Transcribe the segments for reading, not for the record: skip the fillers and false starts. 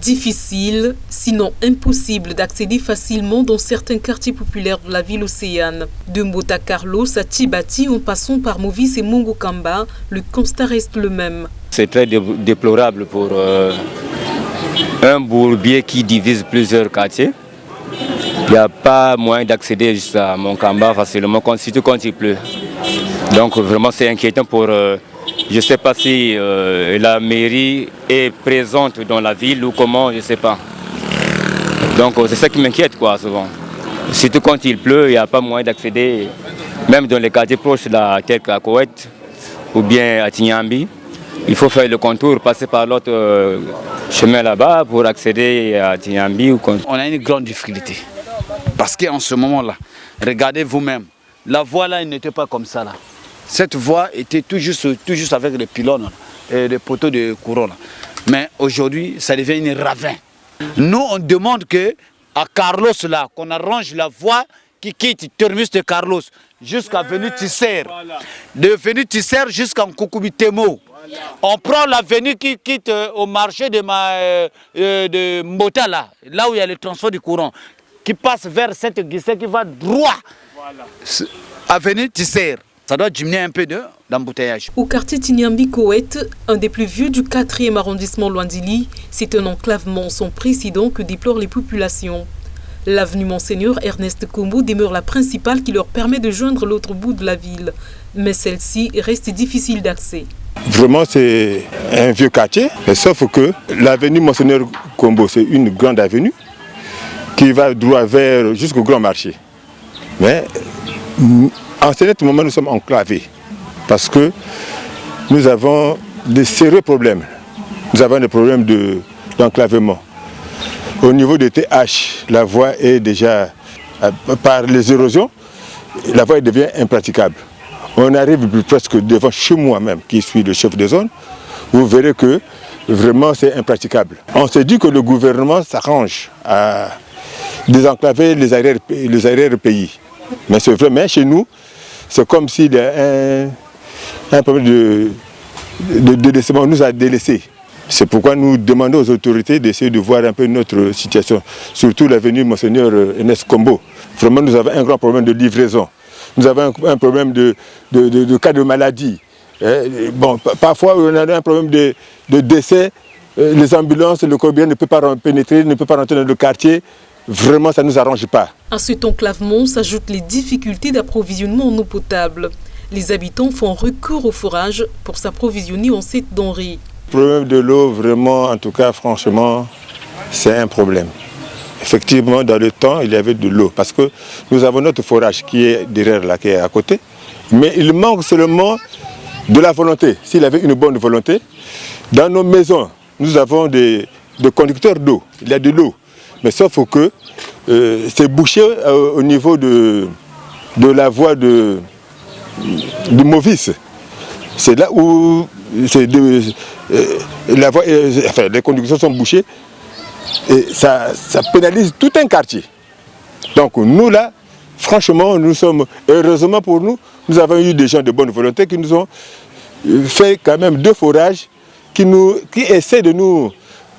Difficile, sinon impossible d'accéder facilement dans certains quartiers populaires de la ville océane. De Mbota Carlos à Tibati en passant par Movis et Mongokamba, le constat reste le même. C'est très déplorable pour un bourbier qui divise plusieurs quartiers. Il n'y a pas moyen d'accéder à Mongokamba facilement, surtout quand il pleut. Donc vraiment c'est inquiétant pour... je ne sais pas si la mairie est présente dans la ville ou comment, je ne sais pas. Donc c'est ça qui m'inquiète souvent. Surtout quand il pleut, il n'y a pas moyen d'accéder, même dans les quartiers proches de la terre à Koweït ou bien à Tignambi. Il faut faire le contour, passer par l'autre chemin là-bas pour accéder à Tignambi. On a une grande difficulté. Parce qu'en ce moment-là, regardez vous-même, la voie là, elle n'était pas comme ça là. Cette voie était tout juste avec les pylônes et les poteaux de courant. Mais aujourd'hui, ça devient une ravin. Nous, on demande à Carlos là, qu'on arrange la voie qui quitte Terminus de Carlos jusqu'à Avenue Tisser. De Avenue Tisser jusqu'à Nkoukoubitemo. On prend l'avenue qui quitte au marché de Mbota là où il y a le transport du courant, qui passe vers cette guichet qui va droit. Avenue Tisser. Ça doit diminuer un peu d'embouteillage. Au quartier Tignambi-Koweït, un des plus vieux du 4e arrondissement Luandili, c'est un enclavement sans précédent que déplorent les populations. L'avenue Monseigneur Ernest Kombo demeure la principale qui leur permet de joindre l'autre bout de la ville. Mais celle-ci reste difficile d'accès. Vraiment, c'est un vieux quartier, mais sauf que l'avenue Monseigneur Kombo, c'est une grande avenue qui va droit vers jusqu'au Grand Marché. Mais en ce moment, nous sommes enclavés parce que nous avons de sérieux problèmes. Nous avons des problèmes d'enclavement. Au niveau de TH, la voie est déjà, par les érosions, la voie devient impraticable. On arrive presque devant chez moi même, qui suis le chef de zone, vous verrez que vraiment c'est impraticable. On s'est dit que le gouvernement s'arrange à désenclaver les arrière-pays. Mais c'est vrai, mais chez nous, c'est comme s'il y a un problème de délaissement. On nous a délaissés. C'est pourquoi nous demandons aux autorités d'essayer de voir un peu notre situation. Surtout l'avenue Monseigneur Ernest Kombo. Vraiment, nous avons un grand problème de livraison. Nous avons un problème de cas de maladie. Bon, parfois, on a un problème de décès. Les ambulances, le corbillard ne peut pas pénétrer, ne peut pas rentrer dans le quartier. Vraiment, ça ne nous arrange pas. À cet enclavement s'ajoutent les difficultés d'approvisionnement en eau potable. Les habitants font recours au forage pour s'approvisionner en cette denrée. Le problème de l'eau, vraiment, en tout cas, franchement, c'est un problème. Effectivement, dans le temps, il y avait de l'eau. Parce que nous avons notre forage qui est derrière là, qui est à côté. Mais il manque seulement de la volonté. S'il y avait une bonne volonté, dans nos maisons, nous avons des conducteurs d'eau. Il y a de l'eau. Mais sauf que c'est bouché au niveau de la voie de Movis. C'est là où la voie, les conductions sont bouchées et ça pénalise tout un quartier. Donc nous là, franchement, nous sommes, heureusement pour nous, nous avons eu des gens de bonne volonté qui nous ont fait quand même 2 forages qui essaient de nous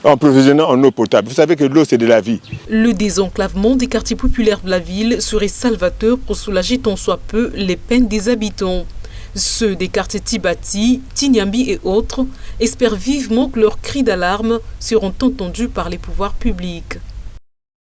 en provisionnant en eau potable. Vous savez que l'eau, c'est de la vie. Le désenclavement des quartiers populaires de la ville serait salvateur pour soulager tant soit peu les peines des habitants. Ceux des quartiers Tibati, Tignambi et autres espèrent vivement que leurs cris d'alarme seront entendus par les pouvoirs publics.